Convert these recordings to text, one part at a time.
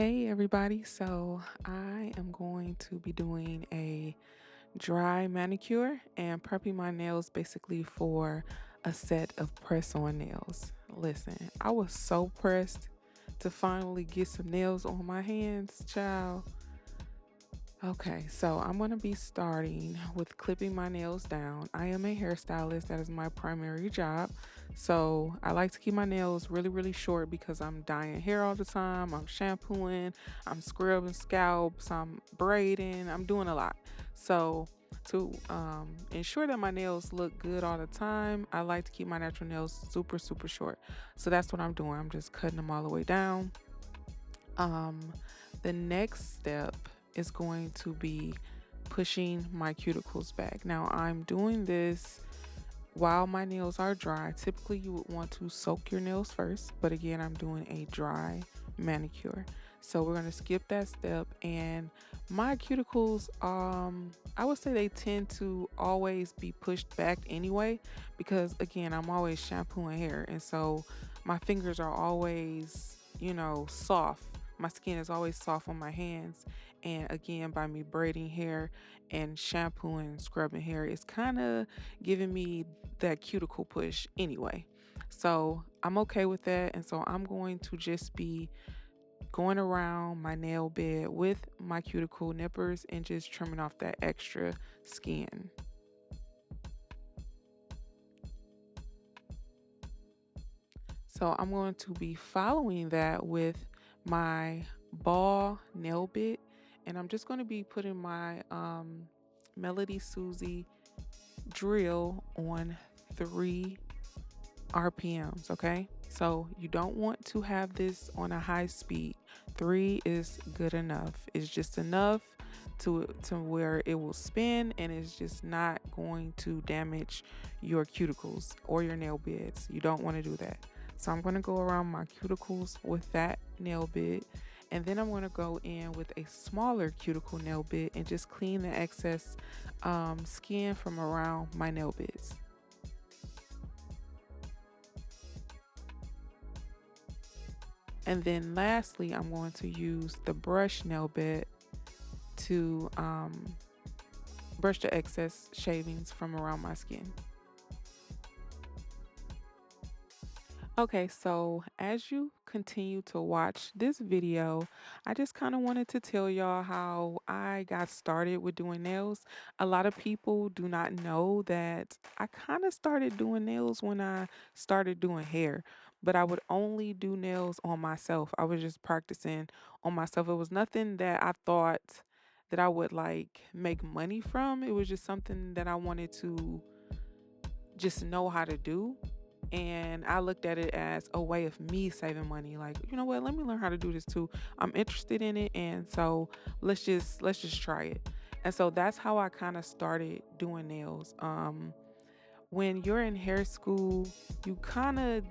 Hey everybody, so I am going to be doing a dry manicure and prepping my nails basically for a set of press-on nails. Listen, I was so pressed to finally get some nails on my hands, child. Okay, so I'm going to be starting with clipping my nails down. I am a hairstylist. That is my primary job. So I like to keep my nails really, really short because I'm dyeing hair all the time. I'm shampooing, I'm scrubbing scalps, I'm braiding, I'm doing a lot. So to ensure that my nails look good all the time, I like to keep my natural nails super, super short. So that's what I'm doing. I'm just cutting them all the way down. Um, the next step is going to be pushing my cuticles back. Now, I'm doing this while my nails are dry. Typically, you would want to soak your nails first, but again, I'm doing a dry manicure. So we're going to skip that step, and my cuticles, I would say they tend to always be pushed back anyway, because again, I'm always shampooing hair, and so my fingers are always, soft. My skin is always soft on my hands, and again, by me braiding hair and shampooing, scrubbing hair, it's kind of giving me that cuticle push anyway. So I'm okay with that. And so I'm going to just be going around my nail bed with my cuticle nippers and just trimming off that extra skin. So I'm going to be following that with my ball nail bit. And I'm just going to be putting my Melody Susie drill on 3 RPMs, okay? So you don't want to have this on a high speed. 3 is good enough. It's just enough to where it will spin and it's just not going to damage your cuticles or your nail beds. You don't want to do that. So I'm going to go around my cuticles with that nail bit, and then I'm going to go in with a smaller cuticle nail bit and just clean the excess skin from around my nail bits. And then lastly, I'm going to use the brush nail bit to brush the excess shavings from around my skin. Okay, so as you continue to watch this video, I just kind of wanted to tell y'all how I got started with doing nails. A lot of people do not know that I kind of started doing nails when I started doing hair, but I would only do nails on myself. I was just practicing on myself. It was nothing that I thought that I would like make money from. It was just something that I wanted to just know how to do. And I looked at it as a way of me saving money. Like, you know what, let me learn how to do this too. I'm interested in it. And so let's just try it. And so that's how I kind of started doing nails. When you're in hair school, you kind of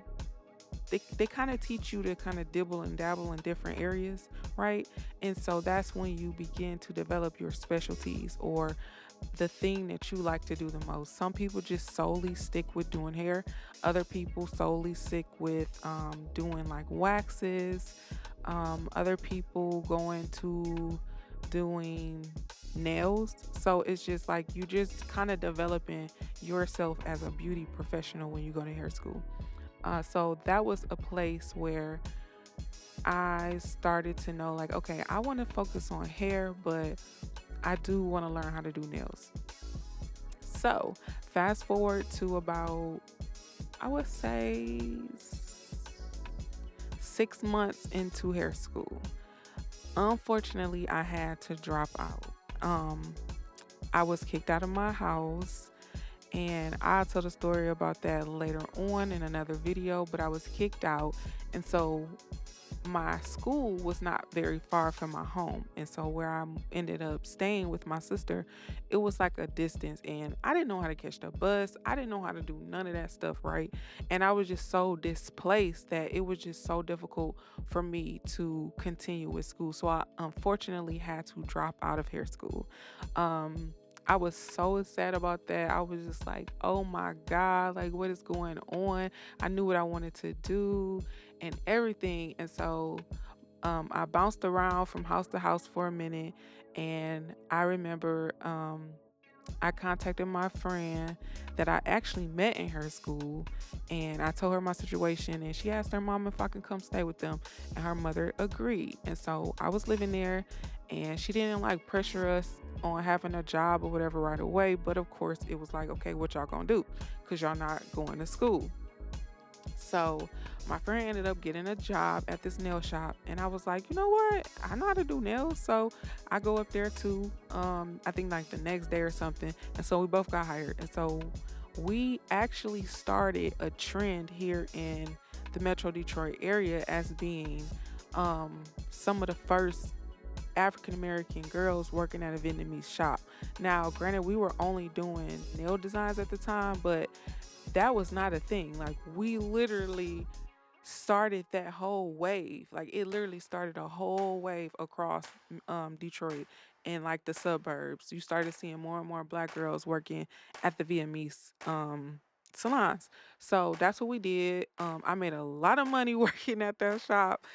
they kind of teach you to kind of dibble and dabble in different areas, right? And so that's when you begin to develop your specialties or the thing that you like to do the most. Some people just solely stick with doing hair. Other people solely stick with doing like waxes. Other people go into doing nails. So it's just like you just kind of developing yourself as a beauty professional when you go to hair school. So that was a place where I started to know, like, okay, I want to focus on hair, but I do want to learn how to do nails. So fast forward to about, I would say, 6 months into hair school. Unfortunately, I had to drop out. Um, I was kicked out of my house. And I'll tell the story about that later on in another video, but I was kicked out. And so my school was not very far from my home. And so where I ended up staying with my sister, it was like a distance. And I didn't know how to catch the bus. I didn't know how to do none of that stuff, right? And I was just so displaced that it was just so difficult for me to continue with school. So I unfortunately had to drop out of hair school. I was so sad about that. I was just like, oh my God, like what is going on? I knew what I wanted to do and everything. And so I bounced around from house to house for a minute, and I remember I contacted my friend that I actually met in her school, and I told her my situation, and she asked her mom if I can come stay with them, and her mother agreed. And so I was living there, and she didn't like pressure us on having a job or whatever right away, but of course it was like, okay, what y'all gonna do? Because y'all not going to school. So my friend ended up getting a job at this nail shop, and I was like, you know what? I know how to do nails, so I go up there too. I think like the next day or something, and so we both got hired, and so we actually started a trend here in the Metro Detroit area as being some of the first African American girls working at a Vietnamese shop. Now, granted, we were only doing nail designs at the time, but that was not a thing. Like we literally started that whole wave. Like it literally started a whole wave across Detroit and like the suburbs. You started seeing more and more black girls working at the Vietnamese salons. So that's what we did. I made a lot of money working at that shop.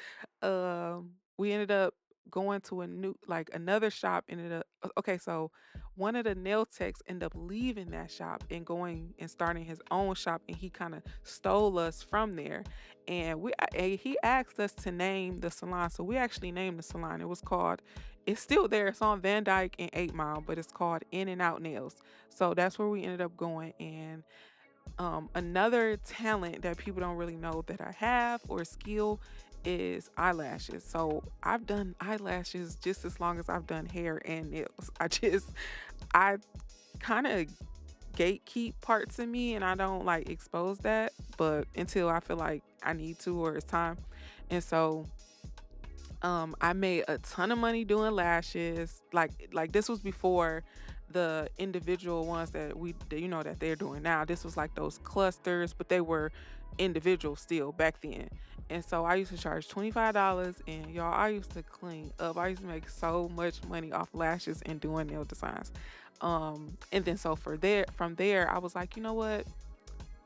We ended up going to a new like another shop ended up okay, so one of the nail techs ended up leaving that shop and going and starting his own shop, and he kind of stole us from there. And he asked us to name the salon, so we actually named the salon. It was called, it's still there, it's on Van Dyke and 8 Mile, but it's called In and Out Nails. So that's where we ended up going. And another talent that people don't really know that I have or skill is eyelashes. So I've done eyelashes just as long as I've done hair and nails. I kind of gatekeep parts of me, and I don't like expose that, but until I feel like I need to or it's time. And so I made a ton of money doing lashes. Like this was before the individual ones that they're doing now. This was like those clusters, but they were individual still back then. And so I used to charge $25, and y'all, I used to clean up. I used to make so much money off lashes and doing nail designs. And then so from there, I was like, you know what?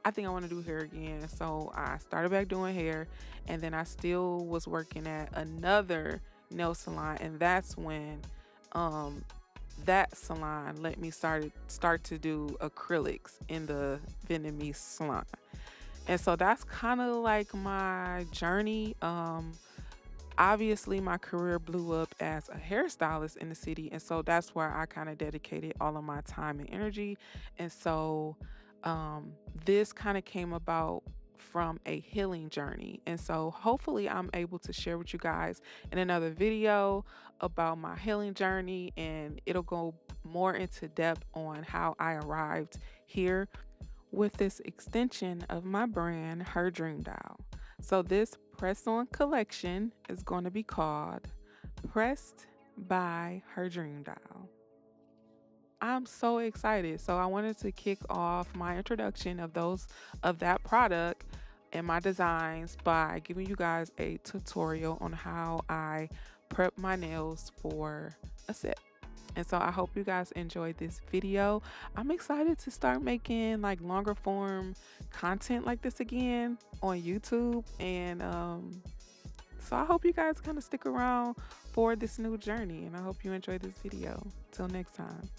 I think I want to do hair again. So I started back doing hair, and then I still was working at another nail salon, and that's when um that salon let me start to do acrylics in the Vietnamese salon. And so that's kind of like my journey. Obviously my career blew up as a hairstylist in the city, and so that's where I kind of dedicated all of my time and energy. And so this kind of came about from a healing journey, and so hopefully I'm able to share with you guys in another video about my healing journey, and it'll go more into depth on how I arrived here with this extension of my brand, Her Dream Dial. So this press on collection is going to be called Pressed by Her Dream Dial. I'm so excited. So I wanted to kick off my introduction of that product and my designs by giving you guys a tutorial on how I prep my nails for a set. And so I hope you guys enjoyed this video. I'm excited to start making like longer form content like this again on YouTube. And so I hope you guys kind of stick around for this new journey. And I hope you enjoy this video. Till next time.